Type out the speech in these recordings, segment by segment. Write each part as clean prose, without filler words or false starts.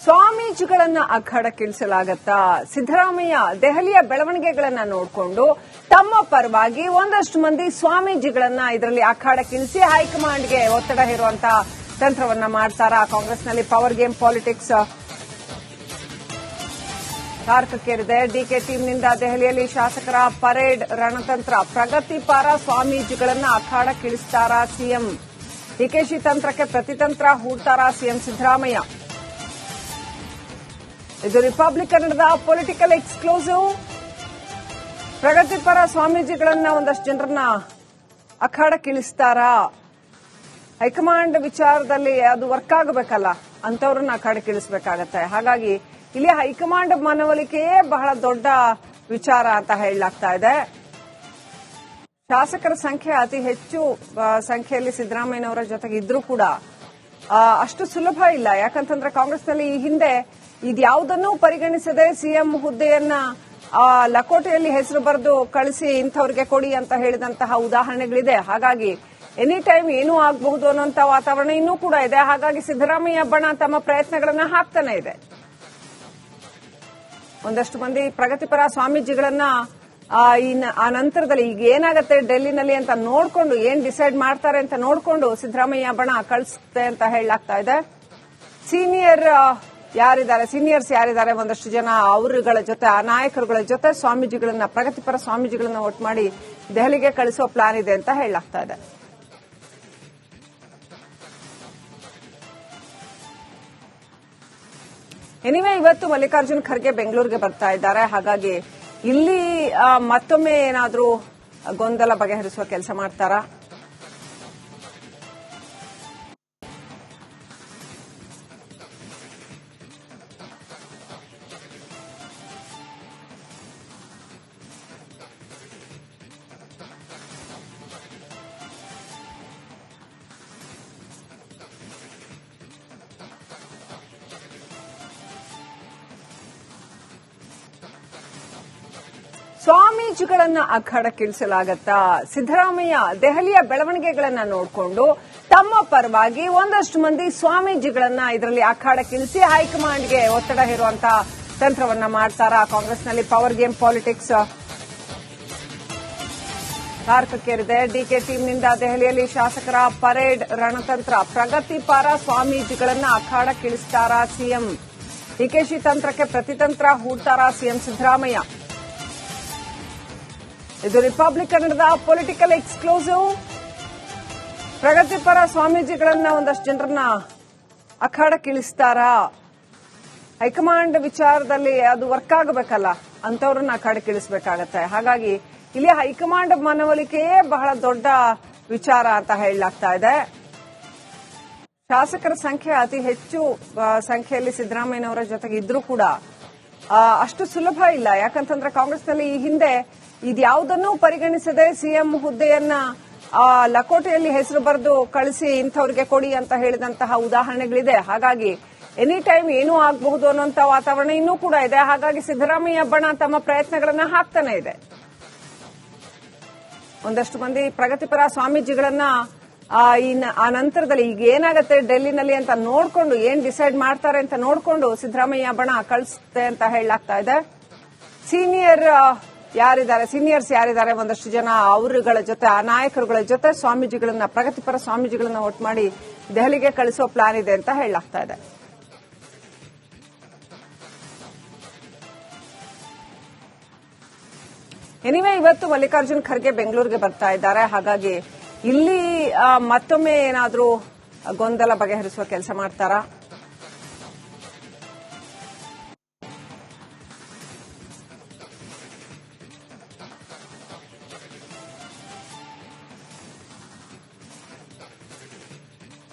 ಸ್ವಾಮೀಜಿಗಳನ್ನ ಅಖಾಡಕ್ಕಿಳಿಸಲಾಗತ್ತಾ? ಸಿದ್ದರಾಮಯ್ಯ ದೆಹಲಿಯ ಬೆಳವಣಿಗೆಗಳನ್ನ ನೋಡಿಕೊಂಡು ತಮ್ಮ ಪರವಾಗಿ ಒಂದಷ್ಟು ಮಂದಿ ಸ್ವಾಮೀಜಿಗಳನ್ನ ಇದರಲ್ಲಿ ಅಖಾಡಕ್ಕಿಳಿಸಿ ಹೈಕಮಾಂಡ್ಗೆ ಒತ್ತಡ ಹೇರುವಂತಹ ತಂತ್ರವನ್ನ ಮಾಡ್ತಾರಾ? ಕಾಂಗ್ರೆಸ್ನಲ್ಲಿ ಪವರ್ ಗೇಮ್ ಪಾಲಿಟಿಕ್ಸ್ ತಾರಕಕ್ಕೇರಿದೆ. ಡಿಕೆ ಟೀಮ್ನಿಂದ ದೆಹಲಿಯಲ್ಲಿ ಶಾಸಕರ ಪರೇಡ್ ರಣತಂತ್ರ. ಪ್ರಗತಿಪರ ಸ್ವಾಮೀಜಿಗಳನ್ನ ಅಖಾಡಕ್ಕಿಳಿಸ್ತಾರಾ ಸಿಎಂ? ಡಿಕೆಶಿ ತಂತ್ರಕ್ಕೆ ಪ್ರತಿತಂತ್ರ ಹೂಡ್ತಾರಾ ಸಿಎಂ ಸಿದ್ದರಾಮಯ್ಯ? ಇದು ರಿಪಬ್ಲಿಕ್ ಕನ್ನಡದ ಪೊಲಿಟಿಕಲ್ ಎಕ್ಸ್ಕ್ಲೂಸಿವ್. ಪ್ರಗತಿಪರ ಸ್ವಾಮೀಜಿಗಳನ್ನ ಒಂದಷ್ಟು ಜನರನ್ನ ಅಖಾಡಕ್ಕಿಳಿಸ್ತಾರಾ? ಹೈಕಮಾಂಡ್ ವಿಚಾರದಲ್ಲಿ ಅದು ವರ್ಕ್ ಆಗಬೇಕಲ್ಲ, ಅಂತವ್ರನ್ನ ಅಖಾಡಕ್ಕಿಳಿಸಬೇಕಾಗತ್ತೆ. ಹಾಗಾಗಿ ಇಲ್ಲಿ ಹೈಕಮಾಂಡ್ ಮನವೊಲಿಕೆಯೇ ಬಹಳ ದೊಡ್ಡ ವಿಚಾರ ಅಂತ ಹೇಳಲಾಗ್ತಾ ಇದೆ. ಶಾಸಕರ ಸಂಖ್ಯೆ ಅತಿ ಹೆಚ್ಚು ಸಂಖ್ಯೆಯಲ್ಲಿ ಸಿದ್ದರಾಮಯ್ಯನವರ ಜೊತೆಗೆ ಇದ್ರೂ ಕೂಡ ಅಷ್ಟು ಸುಲಭ ಇಲ್ಲ. ಯಾಕಂತಂದ್ರೆ ಕಾಂಗ್ರೆಸ್ನಲ್ಲಿ ಈ ಹಿಂದೆ ಇದ್ಯಾವುದನ್ನೂ ಪರಿಗಣಿಸದೆ ಸಿಎಂ ಹುದ್ದೆಯನ್ನ ಲಕೋಟೆಯಲ್ಲಿ ಹೆಸರು ಬರೆದು ಕಳಿಸಿ ಇಂಥವ್ರಿಗೆ ಕೊಡಿ ಅಂತ ಹೇಳಿದಂತಹ ಉದಾಹರಣೆಗಳಿದೆ. ಹಾಗಾಗಿ ಎನಿ ಟೈಮ್ ಏನೂ ಆಗಬಹುದು ಅನ್ನೋಂಥ ವಾತಾವರಣ ಇನ್ನೂ ಕೂಡ ಇದೆ. ಹಾಗಾಗಿ ಸಿದ್ದರಾಮಯ್ಯ ಬಣ ತಮ್ಮ ಪ್ರಯತ್ನಗಳನ್ನ ಹಾಕ್ತಾನೆ ಇದೆ. ಒಂದಷ್ಟು ಮಂದಿ ಪ್ರಗತಿಪರ ಸ್ವಾಮೀಜಿಗಳನ್ನ ಆ ನಂತರದಲ್ಲಿ ಈಗ ಏನಾಗುತ್ತೆ ಡೆಲ್ಲಿನಲ್ಲಿ ಅಂತ ನೋಡ್ಕೊಂಡು, ಏನ್ ಡಿಸೈಡ್ ಮಾಡ್ತಾರೆ ಅಂತ ನೋಡ್ಕೊಂಡು ಸಿದ್ದರಾಮಯ್ಯ ಬಣ ಕಳಿಸುತ್ತೆ ಅಂತ ಹೇಳಲಾಗ್ತಾ ಇದೆ. ಸೀನಿಯರ್ಸ್ ಯಾರಿದ್ದಾರೆ ಒಂದಷ್ಟು ಜನ ಅವರುಗಳ ಜೊತೆ, ಆ ನಾಯಕರುಗಳ ಜೊತೆ ಸ್ವಾಮೀಜಿಗಳನ್ನ, ಪ್ರಗತಿಪರ ಸ್ವಾಮೀಜಿಗಳನ್ನ ಒಟ್ಟು ಮಾಡಿ ದೆಹಲಿಗೆ ಕಳಿಸೋ ಪ್ಲಾನ್ ಇದೆ ಅಂತ ಹೇಳಲಾಗ್ತಾ ಇದೆ. ಎನಿವೆ, ಇವತ್ತು ಮಲ್ಲಿಕಾರ್ಜುನ್ ಖರ್ಗೆ ಬೆಂಗಳೂರಿಗೆ ಬರ್ತಾ ಇದ್ದಾರೆ. ಹಾಗಾಗಿ ಇಲ್ಲಿ ಮತ್ತೊಮ್ಮೆ ಏನಾದರೂ ಗೊಂದಲ ಬಗೆಹರಿಸುವ ಕೆಲಸ ಮಾಡ್ತಾರಾ? ಸ್ವಾಮೀಜಿಗಳನ್ನ ಅಖಾಡಕ್ಕಿಳಿಸಲಾಗತ್ತಾ? ಸಿದ್ದರಾಮಯ್ಯ ದೆಹಲಿಯ ಬೆಳವಣಿಗೆಗಳನ್ನ ನೋಡಿಕೊಂಡು ತಮ್ಮ ಪರವಾಗಿ ಒಂದಷ್ಟು ಮಂದಿ ಸ್ವಾಮೀಜಿಗಳನ್ನ ಇದರಲ್ಲಿ ಅಖಾಡಕ್ಕಿಳಿಸಿ ಹೈಕಮಾಂಡ್ಗೆ ಒತ್ತಡ ಹೇರುವಂತಹ ತಂತ್ರವನ್ನ ಮಾಡ್ತಾರಾ? ಕಾಂಗ್ರೆಸ್ನಲ್ಲಿ ಪವರ್ ಗೇಮ್ ಪಾಲಿಟಿಕ್ಸ್ ತಾರಕಕ್ಕೇರಿದೆ. ಡಿಕೆ ಟೀಮ್ನಿಂದ ದೆಹಲಿಯಲ್ಲಿ ಶಾಸಕರ ಪರೇಡ್ ರಣತಂತ್ರ. ಪ್ರಗತಿಪರ ಸ್ವಾಮೀಜಿಗಳನ್ನ ಅಖಾಡಕ್ಕಿಳಿಸ್ತಾರಾ ಸಿಎಂ? ಡಿಕೆಶಿ ತಂತ್ರಕ್ಕೆ ಪ್ರತಿತಂತ್ರ ಹೂಡ್ತಾರಾ ಸಿಎಂ ಸಿದ್ದರಾಮಯ್ಯ? ಇದು ರಿಪಬ್ಲಿಕ್ ಕನ್ನಡದ ಪೊಲಿಟಿಕಲ್ ಎಕ್ಸ್ಕ್ಲೂಸಿವ್. ಪ್ರಗತಿಪರ ಸ್ವಾಮೀಜಿಗಳನ್ನ ಒಂದಷ್ಟು ಜನರನ್ನ ಅಖಾಡಕ್ಕಿಳಿಸ್ತಾರಾ? ಹೈಕಮಾಂಡ್ ವಿಚಾರದಲ್ಲಿ ಅದು ವರ್ಕ್ ಆಗಬೇಕಲ್ಲ, ಅಂತವ್ರನ್ನ ಅಖಾಡಕ್ಕಿಳಿಸಬೇಕಾಗತ್ತೆ. ಹಾಗಾಗಿ ಇಲ್ಲಿ ಹೈಕಮಾಂಡ್ ಮನವೊಲಿಕೆಯೇ ಬಹಳ ದೊಡ್ಡ ವಿಚಾರ ಅಂತ ಹೇಳಲಾಗ್ತಾ ಇದೆ. ಶಾಸಕರ ಸಂಖ್ಯೆ ಅತಿ ಹೆಚ್ಚು ಸಂಖ್ಯೆಯಲ್ಲಿ ಸಿದ್ದರಾಮಯ್ಯನವರ ಜೊತೆಗೆ ಇದ್ರೂ ಕೂಡ ಅಷ್ಟು ಸುಲಭ ಇಲ್ಲ. ಯಾಕಂತಂದ್ರೆ ಕಾಂಗ್ರೆಸ್ನಲ್ಲಿ ಈ ಹಿಂದೆ ಇದ್ಯಾವುದನ್ನೂ ಪರಿಗಣಿಸದೆ ಸಿಎಂ ಹುದ್ದೆಯನ್ನ ಲಕೋಟೆಯಲ್ಲಿ ಹೆಸರು ಬರೆದು ಕಳಿಸಿ ಇಂಥವ್ರಿಗೆ ಕೊಡಿ ಅಂತ ಹೇಳಿದಂತಹ ಉದಾಹರಣೆಗಳಿದೆ. ಹಾಗಾಗಿ ಎನಿ ಟೈಮ್ ಏನೂ ಆಗಬಹುದು ಅನ್ನೋಂಥ ವಾತಾವರಣ ಇನ್ನೂ ಕೂಡ ಇದೆ. ಹಾಗಾಗಿ ಸಿದ್ದರಾಮಯ್ಯ ಬಣ ತಮ್ಮ ಪ್ರಯತ್ನಗಳನ್ನ ಹಾಕ್ತಾನೆ ಇದೆ. ಒಂದಷ್ಟು ಮಂದಿ ಪ್ರಗತಿಪರ ಸ್ವಾಮೀಜಿಗಳನ್ನ ಆ ನಂತರದಲ್ಲಿ ಈಗ ಏನಾಗುತ್ತೆ ಡೆಲ್ಲಿನಲ್ಲಿ ಅಂತ ನೋಡ್ಕೊಂಡು, ಏನ್ ಡಿಸೈಡ್ ಮಾಡ್ತಾರೆ ಅಂತ ನೋಡ್ಕೊಂಡು ಸಿದ್ದರಾಮಯ್ಯ ಬಣ ಕಳಿಸುತ್ತೆ ಅಂತ ಹೇಳಲಾಗ್ತಾ ಇದೆ. ಸೀನಿಯರ್ಸ್ ಯಾರಿದ್ದಾರೆ ಒಂದಷ್ಟು ಜನ ಅವರುಗಳ ಜೊತೆ, ಆ ನಾಯಕರುಗಳ ಜೊತೆ ಸ್ವಾಮೀಜಿಗಳನ್ನ, ಪ್ರಗತಿಪರ ಸ್ವಾಮೀಜಿಗಳನ್ನ ಒಟ್ಟು ಮಾಡಿ ದೆಹಲಿಗೆ ಕಳಿಸೋ ಪ್ಲಾನ್ ಇದೆ ಅಂತ ಹೇಳಲಾಗ್ತಾ ಇದೆ. ಎನಿವೆ, ಇವತ್ತು ಮಲ್ಲಿಕಾರ್ಜುನ್ ಖರ್ಗೆ ಬೆಂಗಳೂರಿಗೆ ಬರ್ತಾ ಇದ್ದಾರೆ. ಹಾಗಾಗಿ ಇಲ್ಲಿ ಮತ್ತೊಮ್ಮೆ ಏನಾದರೂ ಗೊಂದಲ ಬಗೆಹರಿಸುವ ಕೆಲಸ ಮಾಡ್ತಾರಾ?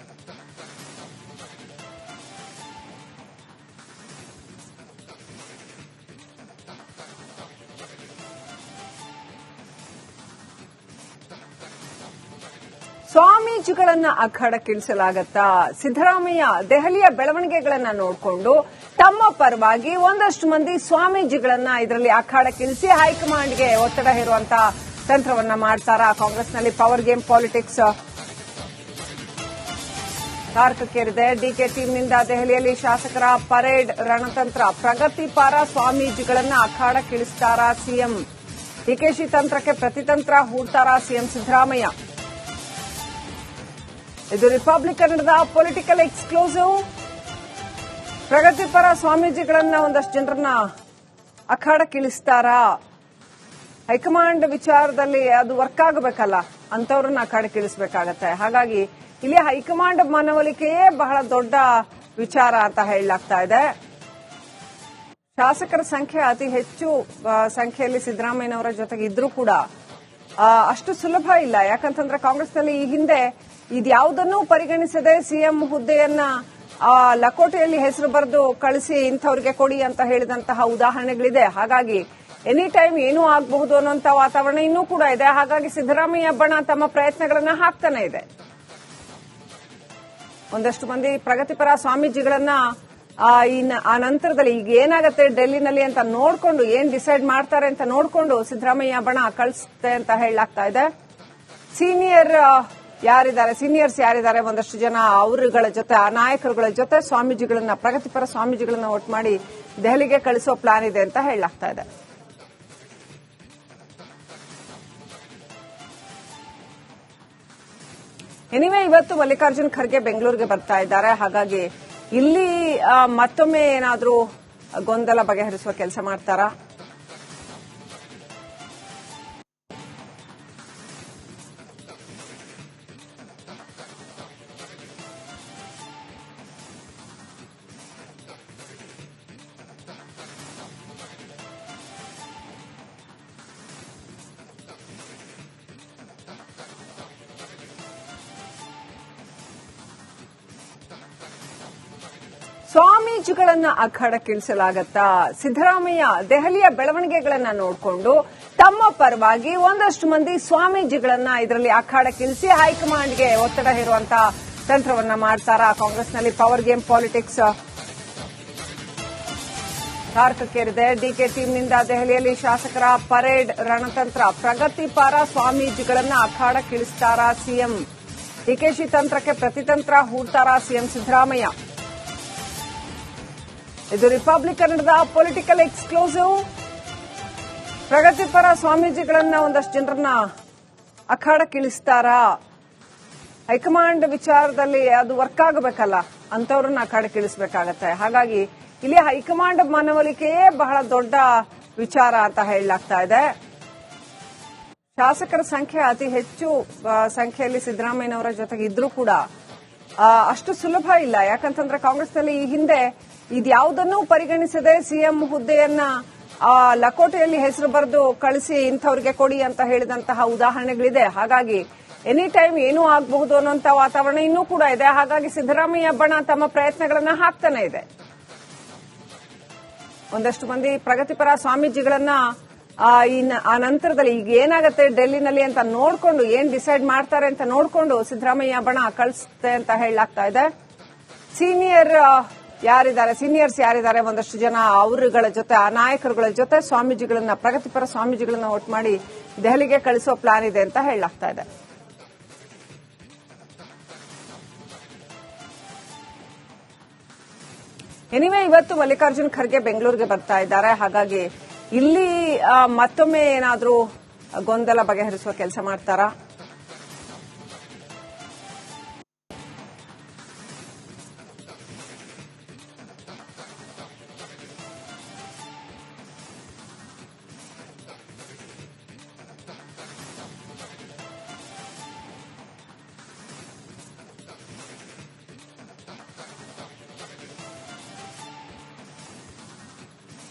ಸ್ವಾಮೀಜಿಗಳನ್ನ ಅಖಾಡಕ್ಕಿಳಿಸಲಾಗತ್ತಾ? ಸಿದ್ದರಾಮಯ್ಯ ದೆಹಲಿಯ ಬೆಳವಣಿಗೆಗಳನ್ನ ನೋಡಿಕೊಂಡು ತಮ್ಮ ಪರವಾಗಿ ಒಂದಷ್ಟು ಮಂದಿ ಸ್ವಾಮೀಜಿಗಳನ್ನ ಇದರಲ್ಲಿ ಅಖಾಡಕ್ಕಿಳಿಸಿ ಹೈಕಮಾಂಡ್ಗೆ ಒತ್ತಡ ಹೇರುವಂತಹ ತಂತ್ರವನ್ನ ಮಾಡ್ತಾರಾ? ಕಾಂಗ್ರೆಸ್ನಲ್ಲಿ ಪವರ್ ಗೇಮ್ ಪಾಲಿಟಿಕ್ಸ್ ತಾರಕಕ್ಕೇರಿದೆ. ಡಿಕೆ ಟೀಮ್ನಿಂದ ದೆಹಲಿಯಲ್ಲಿ ಶಾಸಕರ ಪರೇಡ್ ರಣತಂತ್ರ. ಪ್ರಗತಿಪರ ಸ್ವಾಮೀಜಿಗಳನ್ನ ಅಖಾಡಕ್ಕಿಳಿಸ್ತಾರಾ ಸಿಎಂ? ಡಿಕೆಶಿ ತಂತ್ರಕ್ಕೆ ಪ್ರತಿತಂತ್ರ ಹೂಡ್ತಾರಾ ಸಿಎಂ ಸಿದ್ದರಾಮಯ್ಯ? ಇದು ರಿಪಬ್ಲಿಕ್ ಕನ್ನಡದ ಪೊಲಿಟಿಕಲ್ ಎಕ್ಸ್ಕ್ಲೂಸಿವ್. ಪ್ರಗತಿಪರ ಸ್ವಾಮೀಜಿಗಳನ್ನ ಒಂದಷ್ಟು ಜನರನ್ನ ಅಖಾಡಕ್ಕಿಳಿಸ್ತಾರಾ? ಹೈಕಮಾಂಡ್ ವಿಚಾರದಲ್ಲಿ ಅದು ವರ್ಕ್ ಆಗಬೇಕಲ್ಲ, ಅಂತವ್ರನ್ನ ಅಖಾಡಕ್ಕಿಳಿಸಬೇಕಾಗತ್ತೆ. ಹಾಗಾಗಿ ಇಲ್ಲಿ ಹೈಕಮಾಂಡ್ ಮನವೊಲಿಕೆಯೇ ಬಹಳ ದೊಡ್ಡ ವಿಚಾರ ಅಂತ ಹೇಳಲಾಗ್ತಾ ಇದೆ. ಶಾಸಕರ ಸಂಖ್ಯೆ ಅತಿ ಹೆಚ್ಚು ಸಂಖ್ಯೆಯಲ್ಲಿ ಸಿದ್ದರಾಮಯ್ಯನವರ ಜೊತೆಗೆ ಇದ್ರೂ ಕೂಡ ಅಷ್ಟು ಸುಲಭ ಇಲ್ಲ. ಯಾಕಂತಂದ್ರೆ ಕಾಂಗ್ರೆಸ್ನಲ್ಲಿ ಈ ಹಿಂದೆ ಇದ್ಯಾವುದನ್ನೂ ಪರಿಗಣಿಸದೆ ಸಿಎಂ ಹುದ್ದೆಯನ್ನ ಲಕೋಟೆಯಲ್ಲಿ ಹೆಸರು ಬರೆದು ಕಳಿಸಿ ಇಂಥವ್ರಿಗೆ ಕೊಡಿ ಅಂತ ಹೇಳಿದಂತಹ ಉದಾಹರಣೆಗಳಿದೆ. ಹಾಗಾಗಿ ಎನಿ ಟೈಮ್ ಏನೂ ಆಗಬಹುದು ಅನ್ನುವಂತ ವಾತಾವರಣ ಇನ್ನೂ ಕೂಡ ಇದೆ. ಹಾಗಾಗಿ ಸಿದ್ದರಾಮಯ್ಯ ಬಣ ತಮ್ಮ ಪ್ರಯತ್ನಗಳನ್ನ ಹಾಕ್ತಾನೆ ಇದೆ. ಒಂದಷ್ಟು ಮಂದಿ ಪ್ರಗತಿಪರ ಸ್ವಾಮೀಜಿಗಳನ್ನ ಆ ನಂತರದಲ್ಲಿ ಈಗ ಏನಾಗುತ್ತೆ ಡೆಲ್ಲಿನಲ್ಲಿ ಅಂತ ನೋಡ್ಕೊಂಡು, ಏನ್ ಡಿಸೈಡ್ ಮಾಡ್ತಾರೆ ಅಂತ ನೋಡ್ಕೊಂಡು ಸಿದ್ದರಾಮಯ್ಯ ಬಣ ಕಳಿಸುತ್ತೆ ಅಂತ ಹೇಳಲಾಗ್ತಾ ಇದೆ. ಸೀನಿಯರ್ಸ್ ಯಾರಿದ್ದಾರೆ ಒಂದಷ್ಟು ಜನ ಅವರುಗಳ ಜೊತೆ, ಆ ನಾಯಕರುಗಳ ಜೊತೆ ಸ್ವಾಮೀಜಿಗಳನ್ನ, ಪ್ರಗತಿಪರ ಸ್ವಾಮೀಜಿಗಳನ್ನ ಒಟ್ಟು ಮಾಡಿ ದೆಹಲಿಗೆ ಕಳಿಸೋ ಪ್ಲಾನ್ ಇದೆ ಅಂತ ಹೇಳಲಾಗ್ತಾ ಇದೆ. ಎನಿವೆ, ಇವತ್ತು ಮಲ್ಲಿಕಾರ್ಜುನ್ ಖರ್ಗೆ ಬೆಂಗಳೂರಿಗೆ ಬರ್ತಾ ಇದ್ದಾರೆ. ಹಾಗಾಗಿ ಇಲ್ಲಿ ಮತ್ತೊಮ್ಮೆ ಏನಾದರೂ ಗೊಂದಲ ಬಗೆಹರಿಸುವ ಕೆಲಸ ಮಾಡ್ತಾರಾ? ಸ್ವಾಮೀಜಿಗಳನ್ನ ಅಖಾಡಕ್ಕಿಳಿಸಲಾಗತ್ತಾ? ಸಿದ್ದರಾಮಯ್ಯ ದೆಹಲಿಯ ಬೆಳವಣಿಗೆಗಳನ್ನ ನೋಡಿಕೊಂಡು ತಮ್ಮ ಪರವಾಗಿ ಒಂದಷ್ಟು ಮಂದಿ ಸ್ವಾಮೀಜಿಗಳನ್ನ ಇದರಲ್ಲಿ ಅಖಾಡಕ್ಕಿಳಿಸಿ ಹೈಕಮಾಂಡ್ಗೆ ಒತ್ತಡ ಹೇರುವಂತಹ ತಂತ್ರವನ್ನ ಮಾಡ್ತಾರಾ? ಕಾಂಗ್ರೆಸ್ನಲ್ಲಿ ಪವರ್ ಗೇಮ್ ಪಾಲಿಟಿಕ್ಸ್ ತಾರಕಕ್ಕೇರಿದೆ. ಡಿಕೆ ಟೀಮ್ನಿಂದ ದೆಹಲಿಯಲ್ಲಿ ಶಾಸಕರ ಪರೇಡ್ ರಣತಂತ್ರ. ಪ್ರಗತಿಪರ ಸ್ವಾಮೀಜಿಗಳನ್ನ ಅಖಾಡಕ್ಕಿಳಿಸ್ತಾರಾ ಸಿಎಂ? ಡಿಕೆಶಿ ತಂತ್ರಕ್ಕೆ ಪ್ರತಿತಂತ್ರ ಹೂಡ್ತಾರಾ ಸಿಎಂ ಸಿದ್ದರಾಮಯ್ಯ? ಇದು ರಿಪಬ್ಲಿಕ್ ಕನ್ನಡದ ಪೊಲಿಟಿಕಲ್ ಎಕ್ಸ್ಕ್ಲೂಸಿವ್. ಪ್ರಗತಿಪರ ಸ್ವಾಮೀಜಿಗಳನ್ನ ಒಂದಷ್ಟು ಜನರನ್ನ ಅಖಾಡಕ್ಕಿಳಿಸ್ತಾರಾ? ಹೈಕಮಾಂಡ್ ವಿಚಾರದಲ್ಲಿ ಅದು ವರ್ಕ್ ಆಗಬೇಕಲ್ಲ, ಅಂತವ್ರನ್ನ ಅಖಾಡಕ್ಕಿಳಿಸಬೇಕಾಗತ್ತೆ. ಹಾಗಾಗಿ ಇಲ್ಲಿ ಹೈಕಮಾಂಡ್ ಮನವೊಲಿಕೆಯೇ ಬಹಳ ದೊಡ್ಡ ವಿಚಾರ ಅಂತ ಹೇಳಲಾಗ್ತಾ ಇದೆ. ಶಾಸಕರ ಸಂಖ್ಯೆ ಅತಿ ಹೆಚ್ಚು ಸಂಖ್ಯೆಯಲ್ಲಿ ಸಿದ್ದರಾಮಯ್ಯನವರ ಜೊತೆಗೆ ಇದ್ರೂ ಕೂಡ ಅಷ್ಟು ಸುಲಭ ಇಲ್ಲ. ಯಾಕಂತಂದ್ರೆ ಕಾಂಗ್ರೆಸ್ನಲ್ಲಿ ಈ ಹಿಂದೆ ಇದ್ಯಾವುದನ್ನೂ ಪರಿಗಣಿಸದೆ ಸಿಎಂ ಹುದ್ದೆಯನ್ನ ಲಕೋಟೆಯಲ್ಲಿ ಹೆಸರು ಬರೆದು ಕಳಿಸಿ ಇಂಥವ್ರಿಗೆ ಕೊಡಿ ಅಂತ ಹೇಳಿದಂತಹ ಉದಾಹರಣೆಗಳಿದೆ. ಹಾಗಾಗಿ ಎನಿ ಟೈಮ್ ಏನೂ ಆಗಬಹುದು ಅನ್ನುವಂತ ವಾತಾವರಣ ಇನ್ನೂ ಕೂಡ ಇದೆ. ಹಾಗಾಗಿ ಸಿದ್ದರಾಮಯ್ಯ ಬಣ ತಮ್ಮ ಪ್ರಯತ್ನಗಳನ್ನ ಹಾಕ್ತಾನೆ ಇದೆ. ಒಂದಷ್ಟು ಮಂದಿ ಪ್ರಗತಿಪರ ಸ್ವಾಮೀಜಿಗಳನ್ನ ಆ ನಂತರದಲ್ಲಿ ಈಗ ಏನಾಗುತ್ತೆ ಡೆಲ್ಲಿನಲ್ಲಿ ಅಂತ ನೋಡ್ಕೊಂಡು, ಏನ್ ಡಿಸೈಡ್ ಮಾಡ್ತಾರೆ ಅಂತ ನೋಡ್ಕೊಂಡು ಸಿದ್ದರಾಮಯ್ಯ ಬಣ ಕಳಿಸುತ್ತೆ ಅಂತ ಹೇಳಲಾಗ್ತಾ ಇದೆ. ಸೀನಿಯರ್ಸ್ ಯಾರಿದ್ದಾರೆ ಒಂದಷ್ಟು ಜನ ಅವರುಗಳ ಜೊತೆ, ಆ ನಾಯಕರುಗಳ ಜೊತೆ ಸ್ವಾಮೀಜಿಗಳನ್ನ, ಪ್ರಗತಿಪರ ಸ್ವಾಮೀಜಿಗಳನ್ನ ಒಟ್ಟು ಮಾಡಿ ದೆಹಲಿಗೆ ಕಳಿಸೋ ಪ್ಲಾನ್ ಇದೆ ಅಂತ ಹೇಳಲಾಗ್ತಾ ಇದೆ. ಎನಿವೆ, ಇವತ್ತು ಮಲ್ಲಿಕಾರ್ಜುನ್ ಖರ್ಗೆ ಬೆಂಗಳೂರಿಗೆ ಬರ್ತಾ ಇದ್ದಾರೆ. ಹಾಗಾಗಿ ಇಲ್ಲಿ ಮತ್ತೊಮ್ಮೆ ಏನಾದರೂ ಗೊಂದಲ ಬಗೆಹರಿಸುವ ಕೆಲಸ ಮಾಡ್ತಾರಾ?